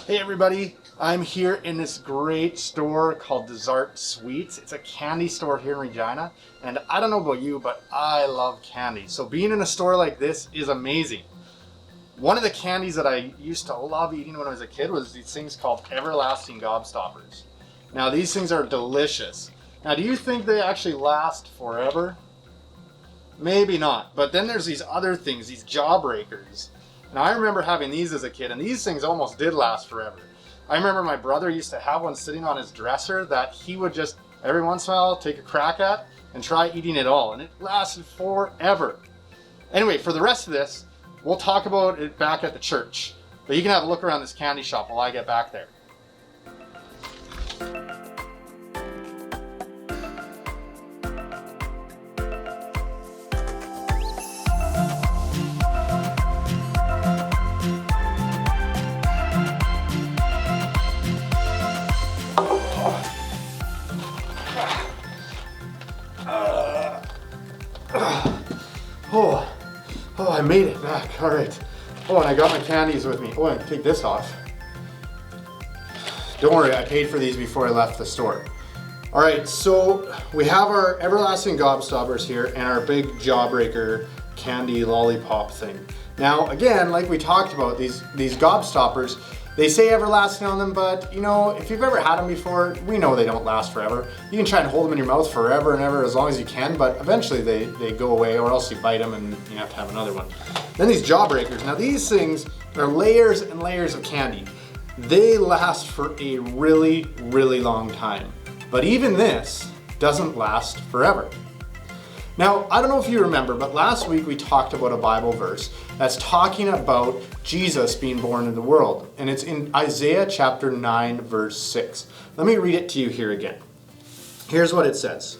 Hey everybody, I'm here in this great store called Dessert Sweets. It's a candy store here in Regina, and I don't know about you, but I love candy. So being in a store like this is amazing. One of the candies that I used to love eating when I was a kid was these things called everlasting gobstoppers. Now these things are delicious. Now do you think they actually last forever? Maybe not, but then there's these other things, these jawbreakers. Now I remember having these as a kid, and these things almost did last forever. I remember my brother used to have one sitting on his dresser that he would just every once in a while take a crack at and try eating it all, and it lasted forever. Anyway, for the rest of this, we'll talk about it back at the church, but you can have a look around this candy shop while I get back there. Oh, I made it back. All right. Oh, and I got my candies with me. Oh, I can take this off. Don't worry, I paid for these before I left the store. All right, so we have our everlasting gobstoppers here and our big jawbreaker candy lollipop thing. Now, again, like we talked about, these gobstoppers, they say everlasting on them, but you know, if you've ever had them before, we know they don't last forever. You can try and hold them in your mouth forever and ever as long as you can, but eventually they go away, or else you bite them and you have to have another one. Then these jawbreakers. Now these things are layers and layers of candy. They last for a really, really long time. But even this doesn't last forever. Now, I don't know if you remember, but last week we talked about a Bible verse that's talking about Jesus being born in the world. And it's in Isaiah chapter 9, verse 6. Let me read it to you here again. Here's what it says.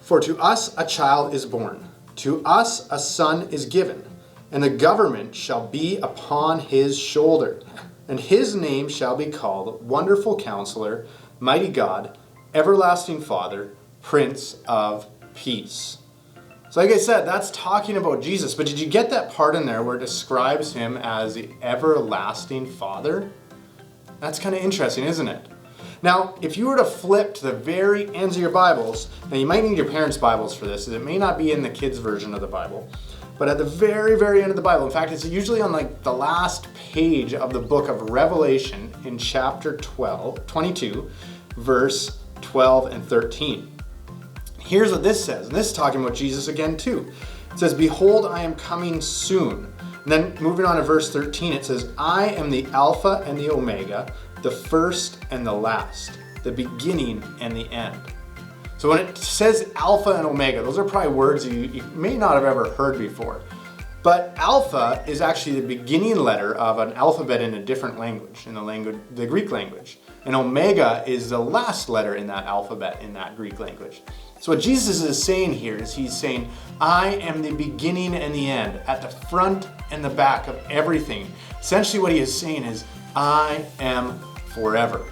For to us a child is born, to us a son is given, and the government shall be upon his shoulder. And his name shall be called Wonderful Counselor, Mighty God, Everlasting Father, Prince of Peace. So like I said, that's talking about Jesus, but did you get that part in there where it describes him as the everlasting Father? That's kind of interesting, isn't it? Now, if you were to flip to the very ends of your Bibles, now you might need your parents' Bibles for this, as it may not be in the kids' version of the Bible, but at the very, very end of the Bible, in fact, it's usually on like the last page of the book of Revelation in chapter 22, verse 12 and 13. Here's what this says, and this is talking about Jesus again too. It says, behold, I am coming soon. And then moving on to verse 13, it says, I am the Alpha and the Omega, the first and the last, the beginning and the end. So when it says Alpha and Omega, those are probably words you may not have ever heard before. But Alpha is actually the beginning letter of an alphabet in a different language, the Greek language. And Omega is the last letter in that alphabet in that Greek language. So what Jesus is saying here is he's saying, I am the beginning and the end, at the front and the back of everything. Essentially what he is saying is, I am forever.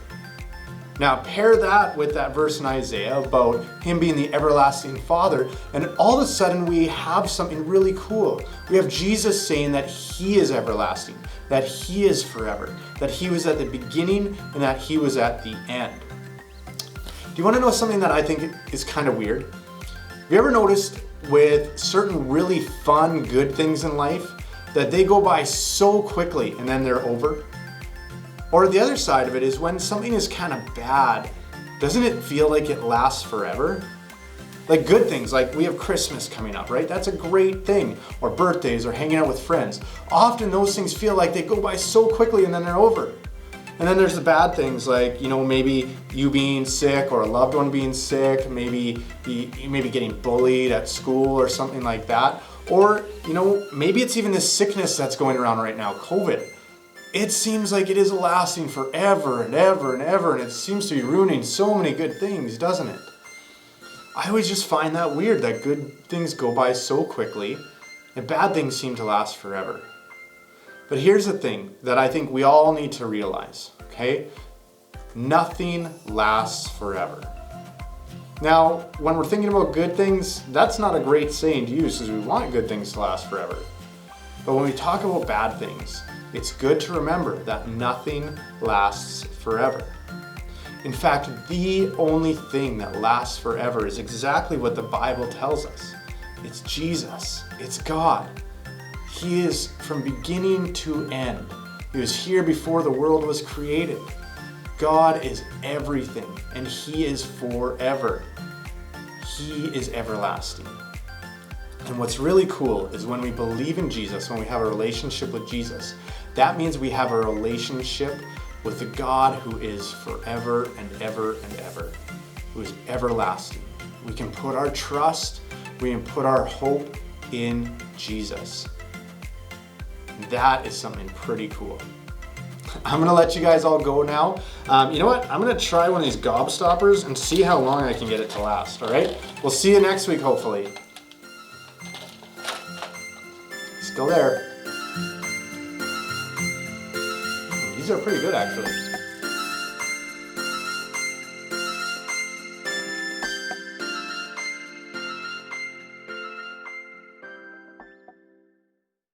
Now pair that with that verse in Isaiah about him being the everlasting Father, and all of a sudden we have something really cool. We have Jesus saying that he is everlasting, that he is forever, that he was at the beginning and that he was at the end. Do you want to know something that I think is kind of weird? Have you ever noticed with certain really fun, good things in life that they go by so quickly and then they're over? Or the other side of it is when something is kind of bad, doesn't it feel like it lasts forever? Like good things, like we have Christmas coming up, right? That's a great thing. Or birthdays or hanging out with friends. Often those things feel like they go by so quickly and then they're over. And then there's the bad things like, you know, maybe you being sick or a loved one being sick, maybe getting bullied at school or something like that. Or, you know, maybe it's even this sickness that's going around right now, COVID. It seems like it is lasting forever and ever and ever, and it seems to be ruining so many good things, doesn't it? I always just find that weird that good things go by so quickly and bad things seem to last forever. But here's the thing that I think we all need to realize, okay? Nothing lasts forever. Now, when we're thinking about good things, that's not a great saying to use because we want good things to last forever. But when we talk about bad things, it's good to remember that nothing lasts forever. In fact, the only thing that lasts forever is exactly what the Bible tells us. It's Jesus. It's God. He is from beginning to end. He was here before the world was created. God is everything, and He is forever. He is everlasting. And what's really cool is when we believe in Jesus, when we have a relationship with Jesus, that means we have a relationship with the God who is forever and ever and ever, who is everlasting. We can put our trust, we can put our hope in Jesus. That is something pretty cool. I'm gonna let you guys all go now. You know what? I'm gonna try one of these gobstoppers and see how long I can get it to last, all right? We'll see you next week, hopefully. Still there. These are pretty good, actually.